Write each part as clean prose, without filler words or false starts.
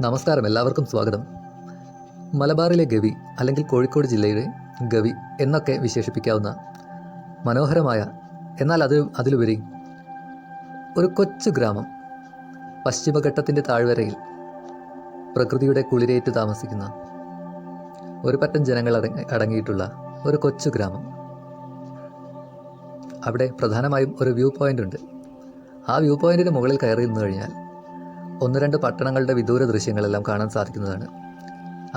നമസ്കാരം, എല്ലാവർക്കും സ്വാഗതം. മലബാറിലെ ഗവി അല്ലെങ്കിൽ കോഴിക്കോട് ജില്ലയുടെ ഗവി എന്നൊക്കെ വിശേഷിപ്പിക്കാവുന്ന മനോഹരമായ, എന്നാൽ അതിലുപരി ഒരു കൊച്ചു ഗ്രാമം, പശ്ചിമഘട്ടത്തിൻ്റെ താഴ്വരയിൽ പ്രകൃതിയുടെ കുളിരേറ്റ് താമസിക്കുന്ന ഒരു പറ്റം ജനങ്ങൾ അടങ്ങിയിട്ടുള്ള ഒരു കൊച്ചു ഗ്രാമം. അവിടെ പ്രധാനമായും ഒരു വ്യൂ പോയിൻ്റ് ഉണ്ട്. ആ വ്യൂ പോയിൻറ്റിന് മുകളിൽ കയറി നിന്ന് കഴിഞ്ഞാൽ ഒന്ന് രണ്ട് പട്ടണങ്ങളുടെ വിദൂര ദൃശ്യങ്ങളെല്ലാം കാണാൻ സാധിക്കുന്നതാണ്.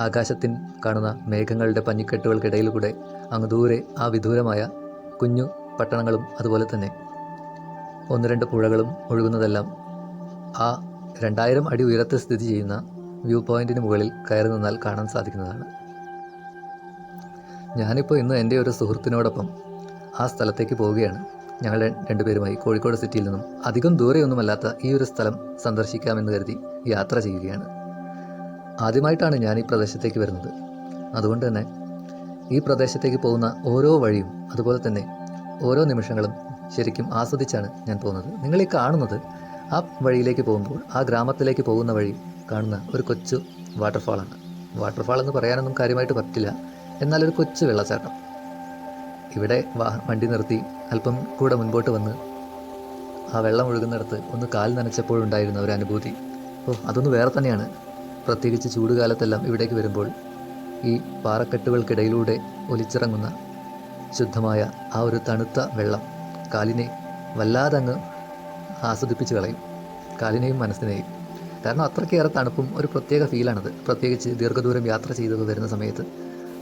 ആകാശത്തിൽ കാണുന്ന മേഘങ്ങളുടെ പഞ്ഞിക്കെട്ടുകൾക്കിടയിലൂടെ അങ്ങ് ദൂരെ ആ വിദൂരമായ കുഞ്ഞു പട്ടണങ്ങളും അതുപോലെ തന്നെ ഒന്ന് രണ്ട് പുഴകളും ഒഴുകുന്നതെല്ലാം ആ 2000 അടി ഉയരത്തിൽ സ്ഥിതി ചെയ്യുന്ന വ്യൂ പോയിൻറ്റിന് മുകളിൽ കയറി നിന്നാൽ കാണാൻ സാധിക്കുന്നതാണ്. ഞാനിപ്പോൾ ഇന്ന് എൻ്റെ ഒരു സുഹൃത്തിനോടൊപ്പം ആ സ്ഥലത്തേക്ക് പോവുകയാണ്. ഞങ്ങൾ രണ്ടുപേരുമായി കോഴിക്കോട് സിറ്റിയിൽ നിന്നും അധികം ദൂരെയൊന്നുമല്ലാത്ത ഈ ഒരു സ്ഥലം സന്ദർശിക്കാമെന്ന് കരുതി യാത്ര ചെയ്യുകയാണ്. ആദ്യമായിട്ടാണ് ഞാൻ ഈ പ്രദേശത്തേക്ക് വരുന്നത്. അതുകൊണ്ട് തന്നെ ഈ പ്രദേശത്തേക്ക് പോകുന്ന ഓരോ വഴിയും അതുപോലെ തന്നെ ഓരോ നിമിഷങ്ങളും ശരിക്കും ആസ്വദിച്ചാണ് ഞാൻ പോകുന്നത്. നിങ്ങളീ കാണുന്നത് ആ വഴിയിലേക്ക് പോകുമ്പോൾ, ആ ഗ്രാമത്തിലേക്ക് പോകുന്ന വഴി കാണുന്ന ഒരു കൊച്ചു വാട്ടർഫാളാണ്. വാട്ടർഫാൾ എന്ന് പറയാനൊന്നും കാര്യമായിട്ട് പറ്റില്ല, എന്നാൽ ഒരു കൊച്ചു വെള്ളച്ചാട്ടം. ഇവിടെ വണ്ടി നിർത്തി അല്പം കൂടെ മുൻപോട്ട് വന്ന് ആ വെള്ളം ഒഴുകുന്നിടത്ത് ഒന്ന് കാൽ നനച്ചപ്പോഴുണ്ടായിരുന്ന ഒരു അനുഭൂതി, അതൊന്ന് വേറെ തന്നെയാണ്. പ്രത്യേകിച്ച് ചൂടുകാലത്തെല്ലാം ഇവിടേക്ക് വരുമ്പോൾ ഈ പാറക്കെട്ടുകൾക്കിടയിലൂടെ ഒലിച്ചിറങ്ങുന്ന ശുദ്ധമായ ആ ഒരു തണുത്ത വെള്ളം കാലിനെ വല്ലാതെ അങ്ങ് ആസ്വദിപ്പിച്ച് കളയും, കാലിനെയും മനസ്സിനെയും. കാരണം അത്രയ്ക്കേറെ തണുപ്പും ഒരു പ്രത്യേക ഫീലാണത്. പ്രത്യേകിച്ച് ദീർഘദൂരം യാത്ര ചെയ്ത് വരുന്ന സമയത്ത്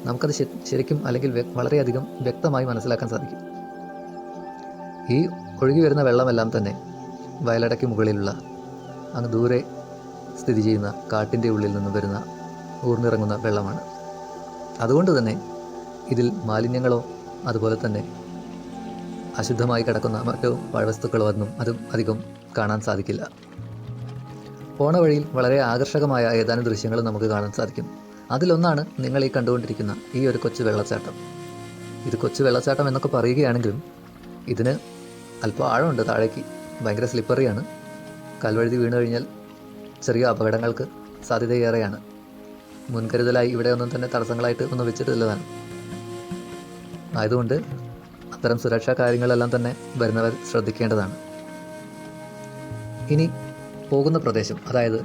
നമുക്കത് ശരിക്കും അല്ലെങ്കിൽ വളരെയധികം വ്യക്തമായി മനസ്സിലാക്കാൻ സാധിക്കും. ഈ ഒഴുകി വരുന്ന വെള്ളമെല്ലാം തന്നെ വയലടയ്ക്ക് മുകളിലുള്ള അങ്ങ് ദൂരെ സ്ഥിതി ചെയ്യുന്ന കാട്ടിൻ്റെ ഉള്ളിൽ നിന്ന് വരുന്ന ഊർന്നിറങ്ങുന്ന വെള്ളമാണ്. അതുകൊണ്ട് തന്നെ ഇതിൽ മാലിന്യങ്ങളോ അതുപോലെ തന്നെ അശുദ്ധമായി കിടക്കുന്ന മറ്റു പാഴ്വസ്തുക്കളോ അതും അധികം കാണാൻ സാധിക്കില്ല. പോണ വഴിയിൽ വളരെ ആകർഷകമായ ഏതാനും ദൃശ്യങ്ങൾ നമുക്ക് കാണാൻ സാധിക്കും. അതിലൊന്നാണ് നിങ്ങൾ ഈ കണ്ടുകൊണ്ടിരിക്കുന്ന ഈ ഒരു കൊച്ചു വെള്ളച്ചാട്ടം. ഇത് കൊച്ചു വെള്ളച്ചാട്ടം എന്നൊക്കെ പറയുകയാണെങ്കിലും ഇതിന് അല്പം ആഴമുണ്ട് താഴേക്ക്. ഭയങ്കര സ്ലിപ്പറിയാണ്. കൽവഴുതി വീണ് കഴിഞ്ഞാൽ ചെറിയ അപകടങ്ങൾക്ക് സാധ്യതയേറെയാണ്. മുൻകരുതലായി ഇവിടെ ഒന്നും തന്നെ തടസ്സങ്ങളായിട്ട് ഒന്നും വെച്ചിട്ടില്ലതാണ്. ആയതുകൊണ്ട് അത്തരം സുരക്ഷാ കാര്യങ്ങളെല്ലാം തന്നെ വരുന്നവർ ശ്രദ്ധിക്കേണ്ടതാണ്. ഇനി പോകുന്ന പ്രദേശം, അതായത്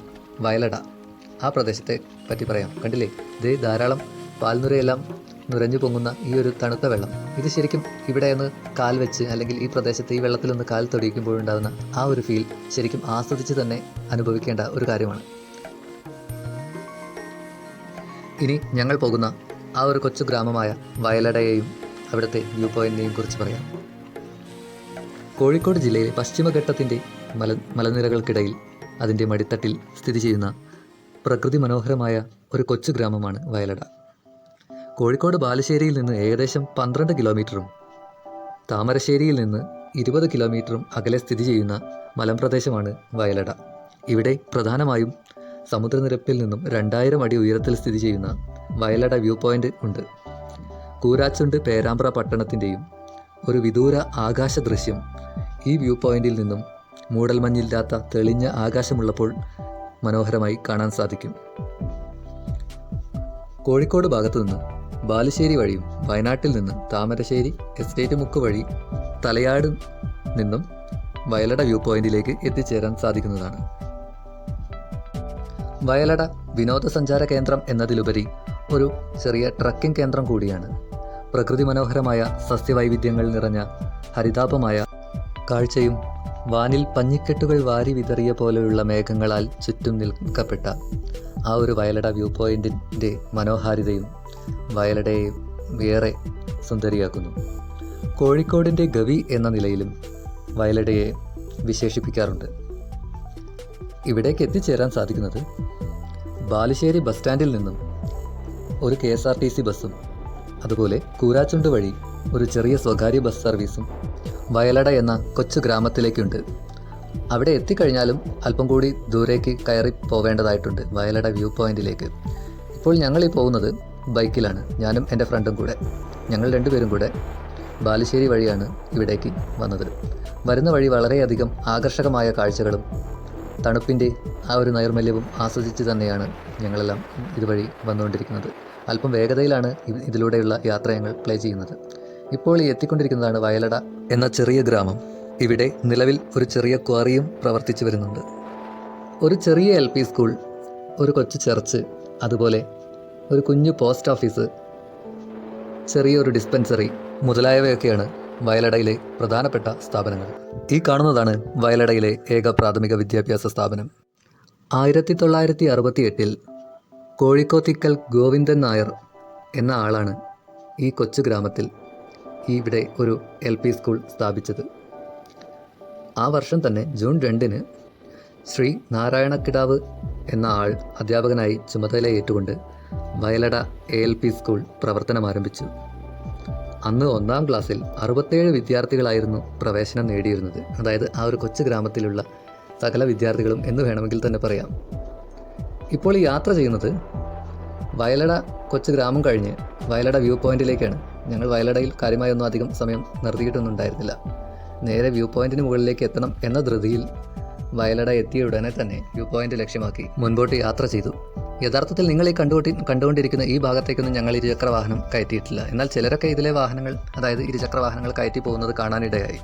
വയലട, ആ പ്രദേശത്തെ പറ്റി പറയാം. കണ്ടില്ലേ, ഇത് ധാരാളം പാൽനുരയെല്ലാം നുരഞ്ഞു പൊങ്ങുന്ന ഈ ഒരു തണുത്ത വെള്ളം. ഇത് ശരിക്കും ഇവിടെ ഒന്ന് കാൽ വെച്ച് അല്ലെങ്കിൽ ഈ പ്രദേശത്ത് ഈ വെള്ളത്തിലൊന്ന് കാൽ തൊടിയിക്കുമ്പോഴുണ്ടാകുന്ന ആ ഒരു ഫീൽ ശരിക്കും ആസ്വദിച്ച് തന്നെ അനുഭവിക്കേണ്ട ഒരു കാര്യമാണ്. ഇനി ഞങ്ങൾ പോകുന്ന ആ ഒരു കൊച്ചു ഗ്രാമമായ വയലടയെയും അവിടുത്തെ വ്യൂ പോയിന്റിനെയും കുറിച്ച് പറയാം. കോഴിക്കോട് ജില്ലയിലെ പശ്ചിമഘട്ടത്തിൻ്റെ മലനിരകൾക്കിടയിൽ അതിൻ്റെ മടിത്തട്ടിൽ സ്ഥിതി ചെയ്യുന്ന പ്രകൃതി മനോഹരമായ ഒരു കൊച്ചു ഗ്രാമമാണ് വയലട. കോഴിക്കോട് ബാലുശ്ശേരിയിൽ നിന്ന് ഏകദേശം 12 കിലോമീറ്ററും താമരശ്ശേരിയിൽ നിന്ന് 20 കിലോമീറ്ററും അകലെ സ്ഥിതി ചെയ്യുന്ന മലമ്പ്രദേശമാണ് വയലട. ഇവിടെ പ്രധാനമായും സമുദ്രനിരപ്പിൽ നിന്നും 2000 അടി ഉയരത്തിൽ സ്ഥിതി ചെയ്യുന്ന വയലട വ്യൂ പോയിൻ്റ് ഉണ്ട്. കൂരാച്ചുണ്ട് പേരാമ്പ്ര പട്ടണത്തിൻ്റെയും ഒരു വിദൂര ആകാശ ദൃശ്യം ഈ വ്യൂ പോയിന്റിൽ നിന്നും മൂടൽമഞ്ഞില്ലാത്ത തെളിഞ്ഞ ആകാശമുള്ളപ്പോൾ മനോഹരമായി കാണാൻ സാധിക്കും. കോഴിക്കോട് ഭാഗത്തു നിന്ന് ബാലുശ്ശേരി വഴിയും വയനാട്ടിൽ നിന്ന് താമരശ്ശേരി എസ്റ്റേറ്റ് മുക്ക് വഴി തലയാട് നിന്നും വയലട വ്യൂ പോയിന്റിലേക്ക് എത്തിച്ചേരാൻ സാധിക്കുന്നതാണ്. വയലട വിനോദസഞ്ചാര കേന്ദ്രം എന്നതിലുപരി ഒരു ചെറിയ ട്രക്കിംഗ് കേന്ദ്രം കൂടിയാണ്. പ്രകൃതി മനോഹരമായ സസ്യവൈവിധ്യങ്ങൾ നിറഞ്ഞ ഹരിതാപമായ കാഴ്ചയും വാനിൽ പഞ്ഞിക്കെട്ടുകൾ വാരി വിതറിയ പോലെയുള്ള മേഘങ്ങളാൽ ചുറ്റും നിൽക്കപ്പെട്ട ആ ഒരു വയലട വ്യൂ പോയിന്റിൻ്റെ മനോഹാരിതയും വയലടയെ ഏറെ സുന്ദരിയാക്കുന്നു. കോഴിക്കോടിൻ്റെ ഗവി എന്ന നിലയിലും വയലടയെ വിശേഷിപ്പിക്കാറുണ്ട്. ഇവിടേക്ക് എത്തിച്ചേരാൻ സാധിക്കുന്നത് ബാലുശ്ശേരി ബസ് സ്റ്റാൻഡിൽ നിന്നും ഒരു KSRTC ബസ്സും അതുപോലെ കൂരാച്ചുണ്ട് വഴി ഒരു ചെറിയ സ്വകാര്യ ബസ് സർവീസും വയലട എന്ന കൊച്ചു ഗ്രാമത്തിലേക്കുണ്ട്. അവിടെ എത്തിക്കഴിഞ്ഞാലും അല്പം കൂടി ദൂരേക്ക് കയറി പോവേണ്ടതായിട്ടുണ്ട് വയലട വ്യൂ പോയിന്റിലേക്ക്. ഇപ്പോൾ ഞങ്ങളീ പോകുന്നത് ബൈക്കിലാണ്, ഞാനും എൻ്റെ ഫ്രണ്ടും കൂടെ. ഞങ്ങൾ രണ്ടുപേരും കൂടെ ബാലുശ്ശേരി വഴിയാണ് ഇവിടേക്ക് വന്നത്. വരുന്ന വഴി വളരെയധികം ആകർഷകമായ കാഴ്ചകളും തണുപ്പിൻ്റെ ആ ഒരു നൈർമല്യവും ആസ്വദിച്ച് തന്നെയാണ് ഞങ്ങളെല്ലാം ഇതുവഴി വന്നുകൊണ്ടിരിക്കുന്നത്. അല്പം വേഗതയിലാണ് ഇതിലൂടെയുള്ള യാത്ര ഞങ്ങൾ പ്ലേ ചെയ്യുന്നത്. ഇപ്പോൾ ഈ എത്തിക്കൊണ്ടിരിക്കുന്നതാണ് വയലട എന്ന ചെറിയ ഗ്രാമം. ഇവിടെ നിലവിൽ ഒരു ചെറിയ ക്വാറിയും പ്രവർത്തിച്ചു വരുന്നുണ്ട്. ഒരു ചെറിയ LP സ്കൂൾ, ഒരു കൊച്ചു ചർച്ച്, അതുപോലെ ഒരു കുഞ്ഞു പോസ്റ്റ് ഓഫീസ്, ചെറിയൊരു ഡിസ്പെൻസറി മുതലായവയൊക്കെയാണ് വയലടയിലെ പ്രധാനപ്പെട്ട സ്ഥാപനങ്ങൾ. ഈ കാണുന്നതാണ് വയലടയിലെ ഏക പ്രാഥമിക വിദ്യാഭ്യാസ സ്ഥാപനം. 1968 കോഴിക്കോത്തിക്കൽ ഗോവിന്ദൻ നായർ എന്ന ആളാണ് ഈ കൊച്ചു ഗ്രാമത്തിൽ ഇവിടെ ഒരു LP സ്കൂൾ സ്ഥാപിച്ചത്. ആ വർഷം തന്നെ ജൂൺ 2 ശ്രീ നാരായണക്കിടാവ് എന്ന ആൾ അധ്യാപകനായി ചുമതലയേറ്റുകൊണ്ട് വയലട ALP സ്കൂൾ പ്രവർത്തനം ആരംഭിച്ചു. അന്ന് 1ാം ക്ലാസ്സിൽ 67 വിദ്യാർത്ഥികളായിരുന്നു പ്രവേശനം നേടിയിരുന്നത്. അതായത് ആ ഒരു കൊച്ചു ഗ്രാമത്തിലുള്ള സകല വിദ്യാർത്ഥികളും എന്ന് വേണമെങ്കിൽ തന്നെ പറയാം. ഇപ്പോൾ ഈ യാത്ര ചെയ്യുന്നത് വയലട കൊച്ചു ഗ്രാമം കഴിഞ്ഞ് വയലട വ്യൂ പോയിന്റിലേക്കാണ്. ഞങ്ങൾ വയലടയിൽ കാര്യമായൊന്നും അധികം സമയം നിർത്തിയിട്ടൊന്നും ഉണ്ടായിരുന്നില്ല. നേരെ വ്യൂ പോയിന്റിന് മുകളിലേക്ക് എത്തണം എന്ന ധൃതിയിൽ വയലട എത്തിയ ഉടനെ തന്നെ വ്യൂ പോയിന്റ് ലക്ഷ്യമാക്കി മുൻപോട്ട് യാത്ര ചെയ്തു. യഥാർത്ഥത്തിൽ നിങ്ങൾ ഈ കണ്ടുകൊണ്ടിരിക്കുന്ന ഈ ഭാഗത്തേക്കൊന്നും ഞങ്ങൾ ഇരുചക്ര വാഹനം കയറ്റിയിട്ടില്ല. എന്നാൽ ചിലരൊക്കെ ഇതിലെ വാഹനങ്ങൾ, അതായത് ഇരുചക്ര വാഹനങ്ങൾ കയറ്റി പോകുന്നത് കാണാനിടയായി.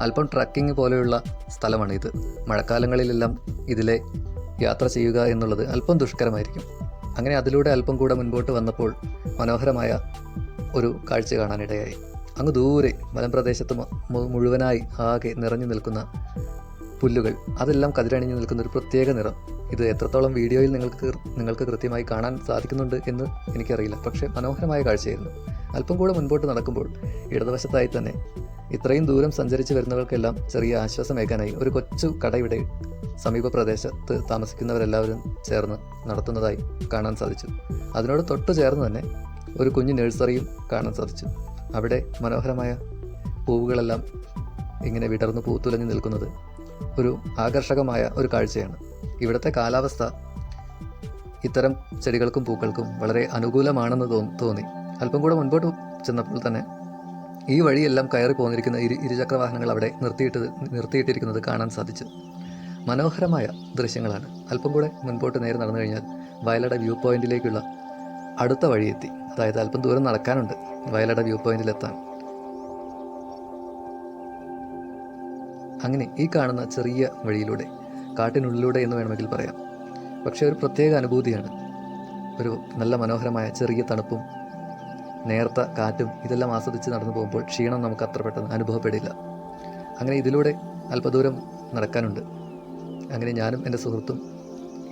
അല്പം ട്രക്കിംഗ് പോലെയുള്ള സ്ഥലമാണ് ഇത്. മഴക്കാലങ്ങളിലെല്ലാം ഇതിലെ യാത്ര ചെയ്യുക എന്നുള്ളത് അല്പം ദുഷ്കരമായിരിക്കും. അങ്ങനെ അതിലൂടെ അല്പം കൂടെ മുൻപോട്ട് വന്നപ്പോൾ മനോഹരമായ ഒരു കാഴ്ച കാണാനിടയായി. അങ്ങ് ദൂരെ മലമ്പ്രദേശത്ത് മുഴുവനായി ആകെ നിറഞ്ഞു നിൽക്കുന്ന പുല്ലുകൾ, അതെല്ലാം കതിരണിഞ്ഞു നിൽക്കുന്ന ഒരു പ്രത്യേക നിറം. ഇത് എത്രത്തോളം വീഡിയോയിൽ നിങ്ങൾക്ക് കൃത്യമായി കാണാൻ സാധിക്കുന്നുണ്ട് എന്ന് എനിക്കറിയില്ല. പക്ഷേ മനോഹരമായ കാഴ്ചയായിരുന്നു. അല്പം കൂടെ മുൻപോട്ട് നടക്കുമ്പോൾ ഇടതുവശത്തായി തന്നെ ഇത്രയും ദൂരം സഞ്ചരിച്ച് വരുന്നവർക്കെല്ലാം ചെറിയ ആശ്വാസമേകാനായി ഒരു കൊച്ചു കട ഇവിടെ സമീപ പ്രദേശത്ത് താമസിക്കുന്നവരെല്ലാവരും ചേർന്ന് നടത്തുന്നതായി കാണാൻ സാധിച്ചു. അതിനോട് തൊട്ടു ചേർന്ന് തന്നെ ഒരു കുഞ്ഞു നഴ്സറിയും കാണാൻ സാധിച്ചു. അവിടെ മനോഹരമായ പൂവുകളെല്ലാം ഇങ്ങനെ വിടർന്ന് പൂത്തുലഞ്ഞു നിൽക്കുന്നത് ഒരു ആകർഷകമായ ഒരു കാഴ്ചയാണ്. ഇവിടുത്തെ കാലാവസ്ഥ ഇത്തരം ചെടികൾക്കും പൂക്കൾക്കും വളരെ അനുകൂലമാണെന്ന് തോന്നി. അല്പം കൂടെ മുൻപോട്ട് ചെന്നപ്പോൾ തന്നെ ഈ വഴിയെല്ലാം കയറി പോന്നിരിക്കുന്ന ഇരുചക്ര വാഹനങ്ങൾ അവിടെ നിർത്തിയിട്ടിരിക്കുന്നത് കാണാൻ സാധിച്ചു. മനോഹരമായ ദൃശ്യങ്ങളാണ്. അല്പം കൂടെ മുൻപോട്ട് നേരെ നടന്നു കഴിഞ്ഞാൽ വയലട വ്യൂ പോയിന്റിലേക്കുള്ള അടുത്ത വഴിയെത്തി. അതായത് അല്പം ദൂരം നടക്കാനുണ്ട് വയലട വ്യൂ പോയിന്റിലെത്താൻ. അങ്ങനെ ഈ കാണുന്ന ചെറിയ വഴിയിലൂടെ, കാട്ടിനുള്ളിലൂടെ എന്ന് വേണമെങ്കിൽ പറയാം, പക്ഷേ ഒരു പ്രത്യേക അനുഭൂതിയാണ്. ഒരു നല്ല മനോഹരമായ ചെറിയ തണുപ്പും നേർത്ത കാറ്റും ഇതെല്ലാം ആസ്വദിച്ച് നടന്നു പോകുമ്പോൾ ക്ഷീണം നമുക്ക് അത്ര പെട്ടെന്ന് അനുഭവപ്പെടില്ല. അങ്ങനെ ഇതിലൂടെ അല്പദൂരം നടക്കാനുണ്ട്. അങ്ങനെ ഞാനും എൻ്റെ സുഹൃത്തും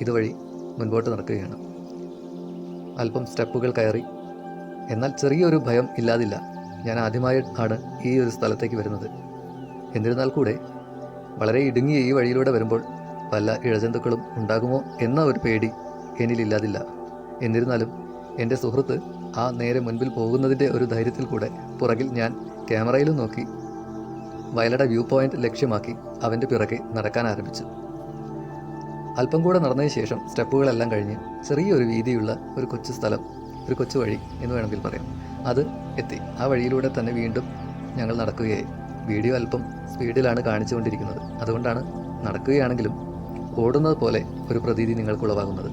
ഇതുവഴി മുൻപോട്ട് നടക്കുകയാണ്. അല്പം സ്റ്റെപ്പുകൾ കയറി. എന്നാൽ ചെറിയൊരു ഭയം ഇല്ലാതില്ല. ഞാൻ ആദ്യമായിട്ടാണ് ഈ ഒരു സ്ഥലത്തേക്ക് വരുന്നത്. എന്നിരുന്നാൽ കൂടെ വളരെ ഇടുങ്ങിയ ഈ വഴിയിലൂടെ വരുമ്പോൾ വല്ല ഇഴജന്തുക്കളും ഉണ്ടാകുമോ എന്ന ഒരു പേടി എന്നിലില്ലാതില്ല. എന്നിരുന്നാലും എൻ്റെ സുഹൃത്ത് ആ നേരെ മുൻപിൽ പോകുന്നതിൻ്റെ ഒരു ധൈര്യത്തിൽ കൂടെ പുറകിൽ ഞാൻ ക്യാമറയിലും നോക്കി വയലട വ്യൂ പോയിന്റ് ലക്ഷ്യമാക്കി അവൻ്റെ പിറകെ നടക്കാൻ ആരംഭിച്ചു. അല്പം കൂടെ നടന്നതിന് ശേഷം സ്റ്റെപ്പുകളെല്ലാം കഴിഞ്ഞ് ചെറിയൊരു വീതിയുള്ള ഒരു കൊച്ചു സ്ഥലം, ഒരു കൊച്ചു വഴി എന്ന് വേണമെങ്കിൽ പറയാം, അത് എത്തി. ആ വഴിയിലൂടെ തന്നെ വീണ്ടും ഞങ്ങൾ നടക്കുകയായി. വീഡിയോ അല്പം സ്പീഡിലാണ് കാണിച്ചുകൊണ്ടിരിക്കുന്നത്. അതുകൊണ്ടാണ് നടക്കുകയാണെങ്കിലും ഓടുന്നത് പോലെ ഒരു പ്രതീതി നിങ്ങൾക്കുളവാകുന്നത്.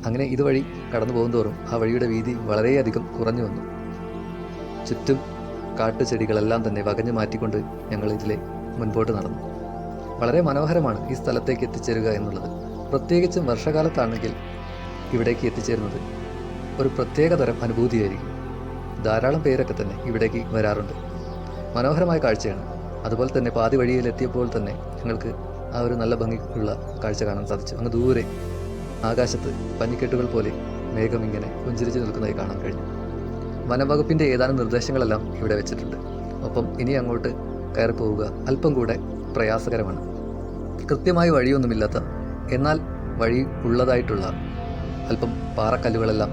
അങ്ങനെ ഇതുവഴി കടന്നു പോകുന്തോറും ആ വഴിയുടെ വീതി വളരെയധികം കുറഞ്ഞു വന്നു. ചുറ്റും കാട്ടുചെടികളെല്ലാം തന്നെ വകഞ്ഞു മാറ്റിക്കൊണ്ട് ഞങ്ങൾ ഇതിലെ മുൻപോട്ട് നടന്നു. വളരെ മനോഹരമാണ് ഈ സ്ഥലത്തേക്ക് എത്തിച്ചേരുക എന്നുള്ളത്. പ്രത്യേകിച്ചും വർഷകാലത്താണെങ്കിൽ ഇവിടേക്ക് എത്തിച്ചേരുന്നത് ഒരു പ്രത്യേക തരം അനുഭൂതിയായിരിക്കും. ധാരാളം പേരൊക്കെ തന്നെ ഇവിടേക്ക് വരാറുണ്ട്. മനോഹരമായ കാഴ്ചയാണ്. അതുപോലെ തന്നെ പാതി വഴിയിലെത്തിയപ്പോൾ തന്നെ ഞങ്ങൾക്ക് ആ ഒരു നല്ല ഭംഗിയുള്ള കാഴ്ച കാണാൻ സാധിച്ചു. അങ്ങ് ദൂരെ ആകാശത്ത് പഞ്ഞിക്കെട്ടുകൾ പോലെ മേഘം ഇങ്ങനെ പുഞ്ചിരിച്ച് നിൽക്കുന്നതായി കാണാൻ കഴിഞ്ഞു. വനംവകുപ്പിൻ്റെ ഏതാനും നിർദ്ദേശങ്ങളെല്ലാം ഇവിടെ വെച്ചിട്ടുണ്ട്. ഒപ്പം ഇനി അങ്ങോട്ട് കയറി പോവുക അല്പം കൂടെ പ്രയാസകരമാണ്. കൃത്യമായി വഴിയൊന്നുമില്ലാത്ത, എന്നാൽ വഴി ഉള്ളതായിട്ടുള്ള അല്പം പാറക്കല്ലുകളെല്ലാം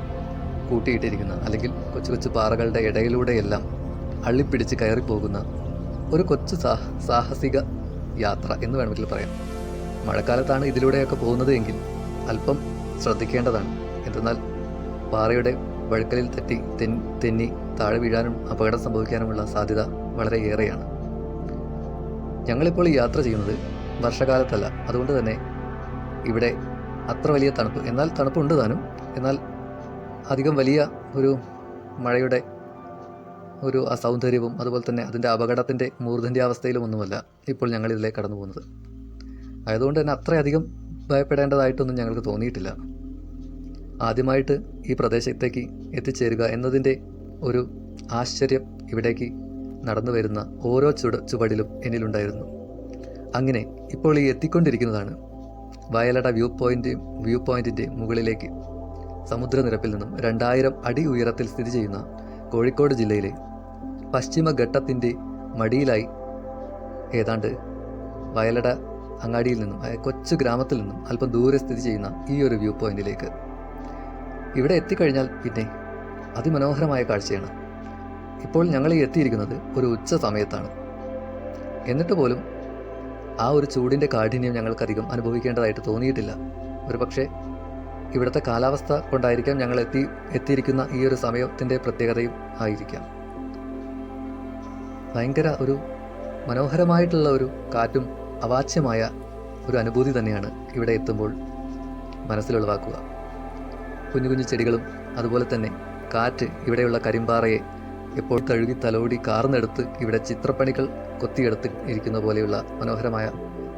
കൂട്ടിയിട്ടിരിക്കുന്ന, അല്ലെങ്കിൽ കൊച്ചു കൊച്ചു പാറകളുടെ ഇടയിലൂടെയെല്ലാം അള്ളിപ്പിടിച്ച് കയറിപ്പോകുന്ന ഒരു കൊച്ചു സാഹസിക യാത്ര എന്ന് വേണമെങ്കിൽ പറയാം. മഴക്കാലത്താണ് ഇതിലൂടെയൊക്കെ പോകുന്നത് എങ്കിൽ അല്പം ശ്രദ്ധിക്കേണ്ടതാണ്. എന്തെന്നാൽ പാറയുടെ വഴുക്കലിൽ തെന്നി താഴെ വീഴാനും അപകടം സംഭവിക്കാനുമുള്ള സാധ്യത വളരെ ഏറെയാണ്. ഞങ്ങളിപ്പോൾ ഈ യാത്ര ചെയ്യുന്നത് വർഷകാലത്തല്ല. അതുകൊണ്ട് തന്നെ ഇവിടെ അത്ര വലിയ തണുപ്പ്, എന്നാൽ തണുപ്പുണ്ട് താനും, എന്നാൽ അധികം വലിയ ഒരു മഴയുടെ ഒരു അസൗന്ദര്യവും അതുപോലെ തന്നെ അതിൻ്റെ അപകടത്തിൻ്റെ മൂർധന്യാവസ്ഥയിലും ഒന്നുമല്ല ഇപ്പോൾ ഞങ്ങളിതിലേക്ക് കടന്നു പോകുന്നത്. ആയതുകൊണ്ട് തന്നെ അത്രയധികം ഭയപ്പെടേണ്ടതായിട്ടൊന്നും ഞങ്ങൾക്ക് തോന്നിയിട്ടില്ല. ആദ്യമായിട്ട് ഈ പ്രദേശത്തേക്ക് എത്തിച്ചേരുക എന്നതിൻ്റെ ഒരു ആശ്ചര്യം ഇവിടേക്ക് നടന്നു വരുന്ന ഓരോ ചുവടിലും എന്നിലുണ്ടായിരുന്നു. അങ്ങനെ ഇപ്പോൾ ഈ എത്തിക്കൊണ്ടിരിക്കുന്നതാണ് വയലട വ്യൂ പോയിൻറ്റിൻ്റെ മുകളിലേക്ക് സമുദ്രനിരപ്പിൽ നിന്നും 2000 അടി ഉയരത്തിൽ സ്ഥിതി ചെയ്യുന്ന കോഴിക്കോട് ജില്ലയിലെ പശ്ചിമഘട്ടത്തിൻ്റെ മടിയിലായി ഏതാണ്ട് വയലട അങ്ങാടിയിൽ നിന്നും കൊച്ചു ഗ്രാമത്തിൽ നിന്നും അല്പം ദൂരെ സ്ഥിതി ചെയ്യുന്ന ഈ ഒരു വ്യൂ പോയിൻറ്റിലേക്ക് ഇവിടെ എത്തിക്കഴിഞ്ഞാൽ പിന്നെ അതിമനോഹരമായ കാഴ്ചയാണ്. ഇപ്പോൾ ഞങ്ങൾ ഈ എത്തിയിരിക്കുന്നത് ഒരു ഉച്ച സമയത്താണ്. എന്നിട്ട് പോലും ആ ഒരു ചൂടിൻ്റെ കാഠിന്യം ഞങ്ങൾക്കധികം അനുഭവിക്കേണ്ടതായിട്ട് തോന്നിയിട്ടില്ല. ഒരു പക്ഷേ ഇവിടുത്തെ കാലാവസ്ഥ കൊണ്ടായിരിക്കാം ഞങ്ങൾ എത്തിയിരിക്കുന്ന ഈ ഒരു സമയത്തിൻ്റെ പ്രത്യേകതയും ആയിരിക്കാം. ഭയങ്കര ഒരു മനോഹരമായിട്ടുള്ള ഒരു കാറ്റും അവാച്യമായ ഒരു അനുഭൂതി തന്നെയാണ് ഇവിടെ എത്തുമ്പോൾ മനസ്സിലുളവാക്കുക. കുഞ്ഞു കുഞ്ഞു ചെടികളും അതുപോലെ തന്നെ കാറ്റ് ഇവിടെയുള്ള കരിമ്പാറയെ എപ്പോൾ തഴുകി തലോടി കാർന്നെടുത്ത് ഇവിടെ ചിത്രപ്പണികൾ കൊത്തിയെടുത്ത് ഇരിക്കുന്ന പോലെയുള്ള മനോഹരമായ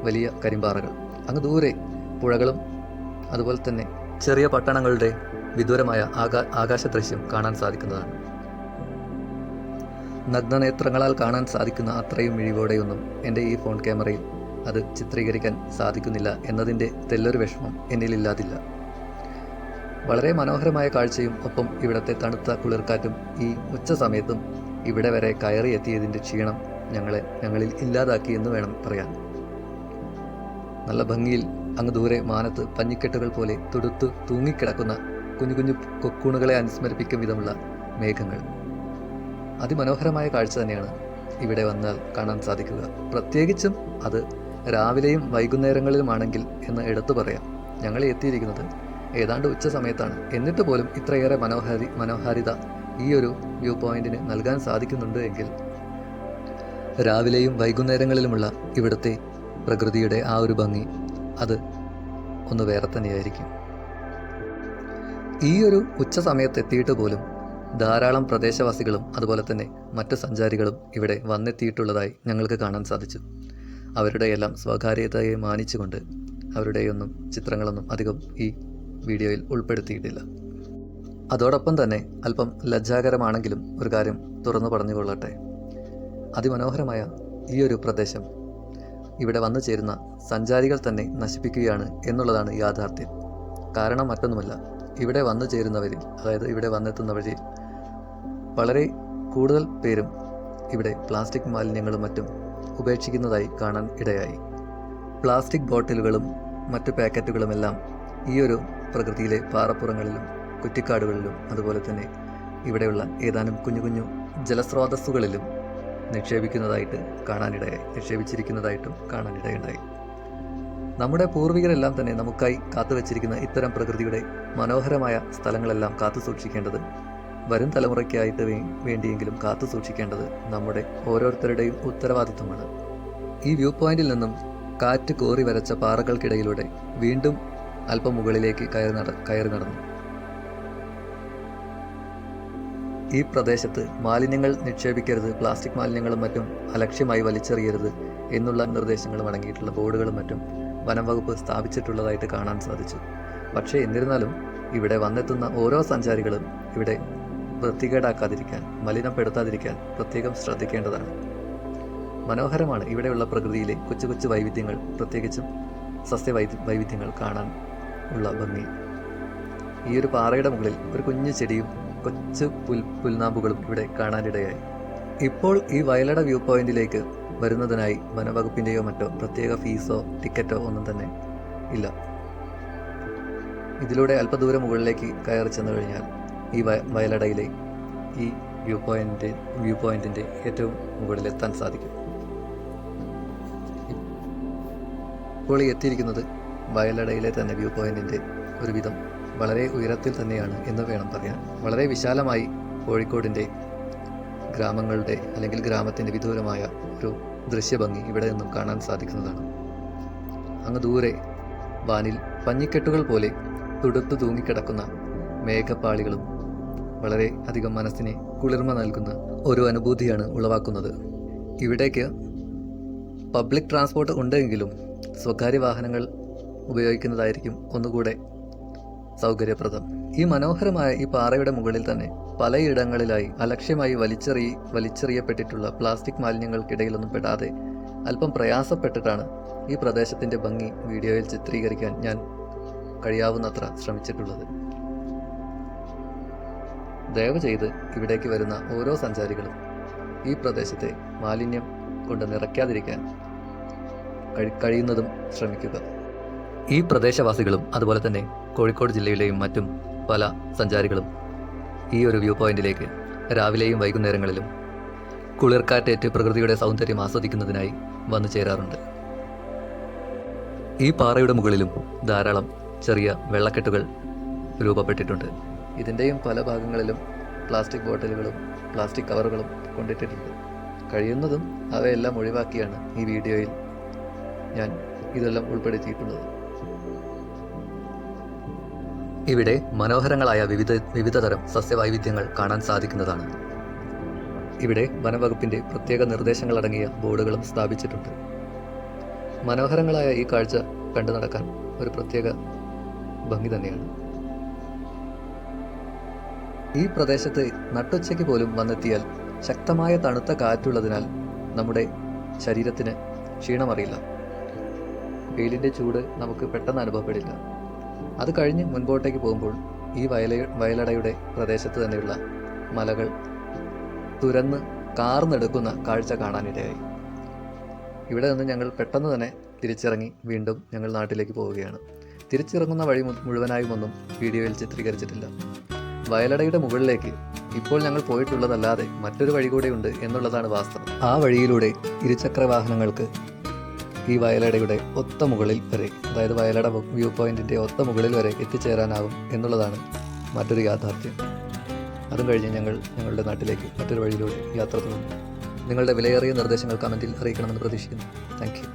വലിയ കരിമ്പാറകൾ. അങ്ങ് ദൂരെ പുഴകളും അതുപോലെ തന്നെ ചെറിയ പട്ടണങ്ങളുടെ വിദൂരമായ ആകാശ ദൃശ്യം കാണാൻ സാധിക്കുന്നതാണ്. നഗ്നനേത്രങ്ങളാൽ കാണാൻ സാധിക്കുന്ന അത്രയും മിഴിവോടെയൊന്നും എൻ്റെ ഈ ഫോൺ ക്യാമറയിൽ അത് ചിത്രീകരിക്കാൻ സാധിക്കുന്നില്ല എന്നതിൻ്റെ തെല്ലൊരു വിഷമം എന്നിലില്ലാതില്ല. വളരെ മനോഹരമായ കാഴ്ചയും ഒപ്പം ഇവിടുത്തെ തണുത്ത കുളിർക്കാറ്റും ഈ ഉച്ച സമയത്തും ഇവിടെ വരെ കയറി എത്തിയതിൻ്റെ ക്ഷീണം ഞങ്ങളിൽ ഇല്ലാതാക്കി എന്ന് വേണം പറയാൻ. നല്ല ഭംഗിയിൽ അങ്ങ് ദൂരെ മാനത്ത് പഞ്ഞിക്കെട്ടുകൾ പോലെ തുടുത്തു തൂങ്ങിക്കിടക്കുന്ന കുഞ്ഞു കുഞ്ഞു കൊക്കൂണുകളെ അനുസ്മരിപ്പിക്കും വിധമുള്ള മേഘങ്ങൾ. അതിമനോഹരമായ കാഴ്ച തന്നെയാണ് ഇവിടെ വന്നാൽ കാണാൻ സാധിക്കുക. പ്രത്യേകിച്ചും അത് രാവിലെയും വൈകുന്നേരങ്ങളിലുമാണെങ്കിൽ എന്ന് എടുത്തു പറയാം. ഞങ്ങൾ എത്തിയിരിക്കുന്നത് ഏതാണ്ട് ഉച്ച സമയത്താണ്. എന്നിട്ട് പോലും ഇത്രയേറെ മനോഹാരിത ഈ ഒരു വ്യൂ പോയിന്റിന് നൽകാൻ സാധിക്കുന്നുണ്ട് എങ്കിൽ രാവിലെയും വൈകുന്നേരങ്ങളിലുമുള്ള ഇവിടുത്തെ പ്രകൃതിയുടെ ആ ഒരു ഭംഗി അത് ഒന്ന് വേറെ തന്നെയായിരിക്കും. ഈ ഒരു ഉച്ച സമയത്ത് എത്തിയിട്ട് പോലും ധാരാളം പ്രദേശവാസികളും അതുപോലെ തന്നെ മറ്റു സഞ്ചാരികളും ഇവിടെ വന്നെത്തിയിട്ടുള്ളതായി ഞങ്ങൾക്ക് കാണാൻ സാധിച്ചു. അവരുടെ എല്ലാം സ്വകാര്യതയെ മാനിച്ചുകൊണ്ട് അവരുടെയൊന്നും ചിത്രങ്ങളൊന്നും അധികം ഈ വീഡിയോയിൽ ഉൾപ്പെടുത്തിയിട്ടില്ല. അതോടൊപ്പം തന്നെ അല്പം ലജ്ജാകരമാണെങ്കിലും ഒരു കാര്യം തുറന്നു പറഞ്ഞുകൊള്ളട്ടെ. അതിമനോഹരമായ ഈ ഒരു പ്രദേശം ഇവിടെ വന്നു ചേരുന്ന സഞ്ചാരികൾ തന്നെ നശിപ്പിക്കുകയാണ് എന്നുള്ളതാണ് യാഥാർത്ഥ്യം. കാരണം മറ്റൊന്നുമല്ല, ഇവിടെ വന്നു ചേരുന്നവരിൽ, അതായത് ഇവിടെ വന്നെത്തുന്നവരിൽ വളരെ കൂടുതൽ പേരും ഇവിടെ പ്ലാസ്റ്റിക് മാലിന്യങ്ങളും മറ്റും ഉപേക്ഷിക്കുന്നതായി കാണാൻ ഇടയായി. പ്ലാസ്റ്റിക് ബോട്ടിലുകളും മറ്റു പാക്കറ്റുകളുമെല്ലാം ഈ ഒരു പ്രകൃതിയിലെ പാറപ്പുറങ്ങളിലും കുറ്റിക്കാടുകളിലും അതുപോലെ തന്നെ ഇവിടെയുള്ള ഏതാനും കുഞ്ഞു കുഞ്ഞു ജലസ്രോതസ്സുകളിലും നിക്ഷേപിച്ചിരിക്കുന്നതായിട്ടും കാണാനിടയുണ്ടായി. നമ്മുടെ പൂർവികരെല്ലാം തന്നെ നമുക്കായി കാത്തുവച്ചിരിക്കുന്ന ഇത്തരം പ്രകൃതിയുടെ മനോഹരമായ സ്ഥലങ്ങളെല്ലാം കാത്തു സൂക്ഷിക്കേണ്ടത്, വരും തലമുറയ്ക്കായിട്ട് വേണ്ടിയെങ്കിലും കാത്തു സൂക്ഷിക്കേണ്ടത് നമ്മുടെ ഓരോരുത്തരുടെയും ഉത്തരവാദിത്വമാണ്. ഈ വ്യൂ പോയിന്റിൽ നിന്നും കാറ്റ് കോറി വരച്ച പാറകൾക്കിടയിലൂടെ വീണ്ടും അല്പം മുകളിലേക്ക് കയറി നടന്നു. ഈ പ്രദേശത്ത് മാലിന്യങ്ങൾ നിക്ഷേപിക്കരുത്, പ്ലാസ്റ്റിക് മാലിന്യങ്ങളും മറ്റും അലക്ഷ്യമായി വലിച്ചെറിയരുത് എന്നുള്ള നിർദ്ദേശങ്ങളും അടങ്ങിയിട്ടുള്ള ബോർഡുകളും മറ്റും വനം വകുപ്പ് സ്ഥാപിച്ചിട്ടുള്ളതായിട്ട് കാണാൻ സാധിച്ചു. പക്ഷേ എന്നിരുന്നാലും ഇവിടെ വന്നെത്തുന്ന ഓരോ സഞ്ചാരികളും ഇവിടെ വൃത്തികേടാക്കാതിരിക്കാൻ, മലിനപ്പെടുത്താതിരിക്കാൻ പ്രത്യേകം ശ്രദ്ധിക്കേണ്ടതാണ്. മനോഹരമാണ് ഇവിടെയുള്ള പ്രകൃതിയിലെ കൊച്ചു കൊച്ചു വൈവിധ്യങ്ങൾ, പ്രത്യേകിച്ചും വൈവിധ്യങ്ങൾ കാണാൻ ഉള്ള ഭംഗി. ഈ ഒരു പാറയുടെ മുകളിൽ ഒരു കുഞ്ഞു ചെടിയും കൊച്ചു പുൽനാമ്പുകളും ഇവിടെ കാണാനിടയായി. ഇപ്പോൾ ഈ വയലട വ്യൂ പോയിന്റിലേക്ക് വരുന്നതിനായി വനവകുപ്പിൻ്റെയോ മറ്റോ പ്രത്യേക ഫീസോ ടിക്കറ്റോ ഒന്നും തന്നെ ഇല്ല. ഇതിലൂടെ അല്പദൂരം മുകളിലേക്ക് കയറി ചെന്നു കഴിഞ്ഞാൽ ഈ വയലടയിലെ ഈ വ്യൂ പോയിന്റിൻ്റെ ഏറ്റവും മുകളിലെത്താൻ സാധിക്കും. ഇപ്പോൾ എത്തിയിരിക്കുന്നത് വയലടയിലെ തന്നെ വ്യൂ പോയിന്റിൻ്റെ ഒരുവിധം വളരെ ഉയരത്തിൽ തന്നെയാണ് എന്ന് വേണം പറയാൻ. വളരെ വിശാലമായി കോഴിക്കോടിൻ്റെ ഗ്രാമങ്ങളുടെ അല്ലെങ്കിൽ ഗ്രാമത്തിൻ്റെ വിദൂരമായ ഒരു ദൃശ്യഭംഗി ഇവിടെ നിന്നും കാണാൻ സാധിക്കുന്നതാണ്. അങ്ങ് ദൂരെ വാനിൽ പഞ്ഞിക്കെട്ടുകൾ പോലെ തുടുത്തു തൂങ്ങിക്കിടക്കുന്ന മേഘപ്പാളികളും വളരെ അധികം മനസ്സിനെ കുളിർമ നൽകുന്ന ഒരു അനുഭൂതിയാണ് ഉളവാക്കുന്നത്. ഇവിടേക്ക് പബ്ലിക് ട്രാൻസ്പോർട്ട് ഉണ്ടെങ്കിലും സ്വകാര്യ വാഹനങ്ങൾ ഉപയോഗിക്കുന്നതായിരിക്കും ഒന്നുകൂടെ സൗകര്യപ്രദം. ഈ മനോഹരമായ ഈ പാറയുടെ മുകളിൽ തന്നെ പലയിടങ്ങളിലായി അലക്ഷ്യമായി വലിച്ചെറിയപ്പെട്ടിട്ടുള്ള പ്ലാസ്റ്റിക് മാലിന്യങ്ങൾക്കിടയിലൊന്നും പെടാതെ അല്പം പ്രയാസപ്പെട്ടിട്ടാണ് ഈ പ്രദേശത്തിൻ്റെ ഭംഗി വീഡിയോയിൽ ചിത്രീകരിക്കാൻ ഞാൻ കഴിയാവുന്നത്ര ശ്രമിച്ചിട്ടുള്ളത്. ദയവ് ചെയ്ത് ഇവിടേക്ക് വരുന്ന ഓരോ സഞ്ചാരികളും ഈ പ്രദേശത്തെ മാലിന്യം കൊണ്ട് നിറയ്ക്കാതിരിക്കാൻ കഴിയുന്നതും ശ്രമിക്കുക. ഈ പ്രദേശവാസികളും അതുപോലെ തന്നെ കോഴിക്കോട് ജില്ലയിലെയും മറ്റും പല സഞ്ചാരികളും ഈ ഒരു വ്യൂ പോയിന്റിലേക്ക് രാവിലെയും വൈകുന്നേരങ്ങളിലും കുളിർക്കാറ്റേറ്റ് പ്രകൃതിയുടെ സൗന്ദര്യം ആസ്വദിക്കുന്നതിനായി വന്നു ചേരാറുണ്ട്. ഈ പാറയുടെ മുകളിലും ധാരാളം ചെറിയ വെള്ളക്കെട്ടുകൾ രൂപപ്പെട്ടിട്ടുണ്ട്. ഇതിൻ്റെയും പല ഭാഗങ്ങളിലും പ്ലാസ്റ്റിക് ബോട്ടിലുകളും പ്ലാസ്റ്റിക് കവറുകളും കൊണ്ടിട്ടിട്ടുണ്ട്. കഴിയുന്നതും അവയെല്ലാം ഒഴിവാക്കിയാണ് ഈ വീഡിയോയിൽ ഞാൻ ഇതെല്ലാം ഉൾപ്പെടുത്തിയിട്ടുള്ളത്. ഇവിടെ മനോഹരങ്ങളായ വിവിധ തരം സസ്യവൈവിധ്യങ്ങൾ കാണാൻ സാധിക്കുന്നതാണ്. ഇവിടെ വനംവകുപ്പിൻ്റെ പ്രത്യേക നിർദ്ദേശങ്ങളടങ്ങിയ ബോർഡുകളും സ്ഥാപിച്ചിട്ടുണ്ട്. മനോഹരങ്ങളായ ഈ കാഴ്ച കണ്ടു നടക്കാൻ ഒരു പ്രത്യേക ഭംഗി തന്നെയാണ്. ഈ പ്രദേശത്ത് നട്ടുച്ചയ്ക്ക് പോലും വന്നെത്തിയാൽ ശക്തമായ തണുത്ത കാറ്റുള്ളതിനാൽ നമ്മുടെ ശരീരത്തിന് ക്ഷീണമറിയില്ല. വെയിലിൻ്റെ ചൂട് നമുക്ക് പെട്ടെന്ന് അനുഭവപ്പെടില്ല. അത് കഴിഞ്ഞ് മുൻപോട്ടേക്ക് പോകുമ്പോൾ ഈ വയലടയുടെ പ്രദേശത്ത് തന്നെയുള്ള മലകൾ തുരന്ന് കാർന്നെടുക്കുന്ന കാഴ്ച കാണാനിടയായി. ഇവിടെ നിന്ന് ഞങ്ങൾ പെട്ടെന്ന് തന്നെ തിരിച്ചിറങ്ങി വീണ്ടും ഞങ്ങൾ നാട്ടിലേക്ക് പോവുകയാണ്. തിരിച്ചിറങ്ങുന്ന വഴി മുഴുവനായും ഒന്നും വീഡിയോയിൽ ചിത്രീകരിച്ചിട്ടില്ല. വയലടയുടെ മുകളിലേക്ക് ഇപ്പോൾ ഞങ്ങൾ പോയിട്ടുള്ളതല്ലാതെ മറ്റൊരു വഴി കൂടെയുണ്ട് എന്നുള്ളതാണ് വാസ്തവം. ആ വഴിയിലൂടെ ഇരുചക്ര വാഹനങ്ങൾക്ക് ഈ വയലടയുടെ ഒത്ത മുകളിൽ വരെ, അതായത് വയലട വ്യൂ പോയിന്റിൻ്റെ ഒത്ത മുകളിൽ വരെ എത്തിച്ചേരാനാവും എന്നുള്ളതാണ് മറ്റൊരു യാഥാർത്ഥ്യം. അതും കഴിഞ്ഞ് ഞങ്ങളുടെ നാട്ടിലേക്ക് മറ്റൊരു വഴിയിലൂടെ യാത്ര തുടങ്ങും. നിങ്ങളുടെ വിലയേറിയ നിർദ്ദേശങ്ങൾ കമൻറ്റിൽ അറിയിക്കണമെന്ന് പ്രതീക്ഷിക്കുന്നു. Thank you.